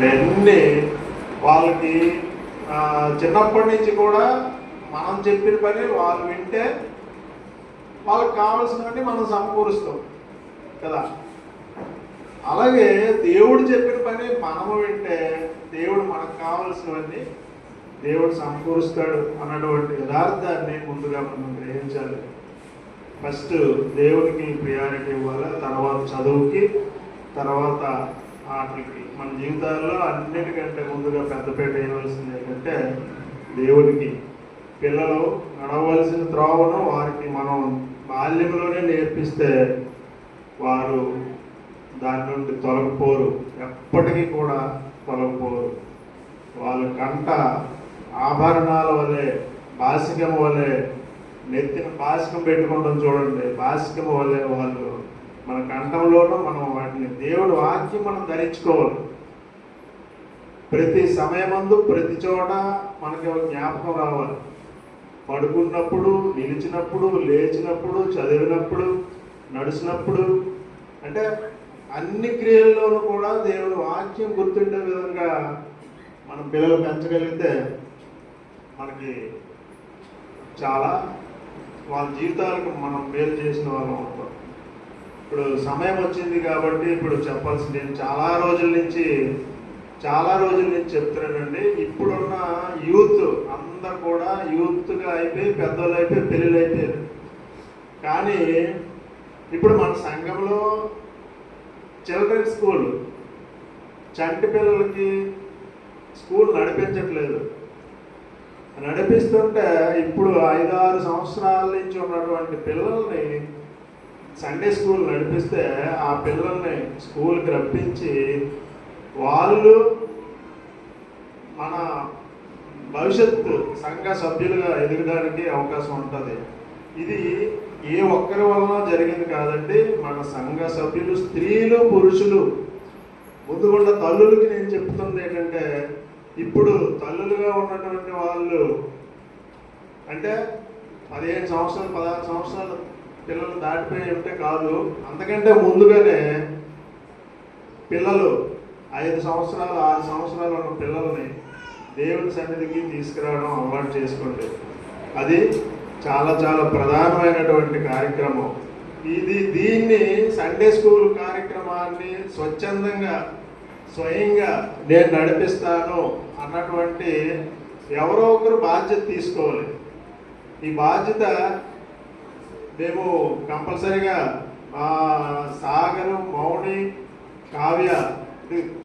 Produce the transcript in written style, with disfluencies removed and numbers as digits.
ఇవన్నీ వాళ్ళకి చిన్నప్పటి నుంచి కూడా మనం చెప్పిన పని వాళ్ళు వింటే వాళ్ళకి కావాల్సినవన్నీ మనం సమకూరుస్తాం కదా. అలాగే దేవుడు చెప్పిన పని మనము వింటే దేవుడు మనకు కావాల్సినవన్నీ దేవుడు సమకూరుస్తాడు అన్నటువంటి యథార్థాన్ని ముందుగా మనం గ్రహించాలి. ఫస్ట్ దేవుడికి ప్రియారిటీ ఇవ్వాలి, తర్వాత చదువుకి, తర్వాత ఆటలకి. మన జీవితాల్లో అన్నిటికంటే ముందుగా పెద్దపేట వేయవలసింది ఏంటంటే దేవుడికి. పిల్లలు నడవలసిన త్రోవను వారికి మనం బాల్యంలోనే నేర్పిస్తే వారు దాని నుండి తొలగిపోరు, ఎప్పటికీ కూడా తొలగిపోరు. వాళ్ళ కంట ఆభరణాల వలె, బాసికం వలె, నెత్తిన బాసికం పెట్టుకుంటాం చూడండి, బాసికం వలె వాళ్ళు మన కంఠంలోనూ మనం వాటిని దేవుడు వాక్యం మనం ధరించుకోవాలి. ప్రతి సమయమందు ప్రతి చోట మనకి జ్ఞాపకం రావాలి. పడుకున్నప్పుడు, నిలిచినప్పుడు, లేచినప్పుడు, చదివినప్పుడు, నడిచినప్పుడు, అంటే అన్ని క్రియల్లోనూ కూడా దేవుడు వాక్యం గుర్తుండే విధంగా మనం పిల్లలు పెంచగలిగితే మనకి చాలా వాళ్ళ జీవితాలకు మనం మేలు చేసిన వాళ్ళం అవుతాం. ఇప్పుడు సమయం వచ్చింది కాబట్టి ఇప్పుడు చెప్పాల్సింది, నేను చాలా రోజుల నుంచి చెప్తున్నానండి. ఇప్పుడున్న యూత్ అందరు కూడా యూత్గా అయిపోయి పెద్దోళ్ళు అయిపోయి పెళ్ళిళ్ళు అయిపోయారు. కానీ ఇప్పుడు మన సంఘంలో చిల్డ్రన్ స్కూల్, చంటి పిల్లలకి స్కూల్ నడిపించట్లేదు. నడిపిస్తుంటే ఇప్పుడు 5-6 సంవత్సరాల నుంచి ఉన్నటువంటి పిల్లల్ని సండే స్కూల్ నడిపిస్తే ఆ పిల్లల్ని స్కూల్కి రప్పించి వాళ్ళు మన భవిష్యత్తు సంఘ సభ్యులుగా ఎదగడానికి అవకాశం ఉంటుంది. ఇది ఏ ఒక్కరి వలన జరిగింది కాదండి. మన సంఘ సభ్యులు, స్త్రీలు, పురుషులు, ముందుగుండా తల్లులకి నేను చెప్తుంది ఏంటంటే, ఇప్పుడు తల్లులుగా ఉన్నటువంటి వాళ్ళు అంటే 15 సంవత్సరాలు 16 సంవత్సరాలు పిల్లలు దాటిపోయి ఉంటే కాదు, అంతకంటే ముందుగానే పిల్లలు 5 సంవత్సరాలు 6 సంవత్సరాలు ఉన్న పిల్లల్ని దేవుని సన్నిధికి తీసుకురావడం అలవాటు చేసుకోండి. అది చాలా చాలా ప్రధానమైనటువంటి కార్యక్రమం. దీన్ని సండే స్కూల్ కార్యక్రమాన్ని స్వచ్ఛందంగా స్వయంగా నేను నడిపిస్తాను అన్నటువంటి ఎవరో ఒకరు బాధ్యత తీసుకోవాలి. ఈ బాధ్యత మేము కంపల్సరిగా సాగరు, మౌని, కావ్య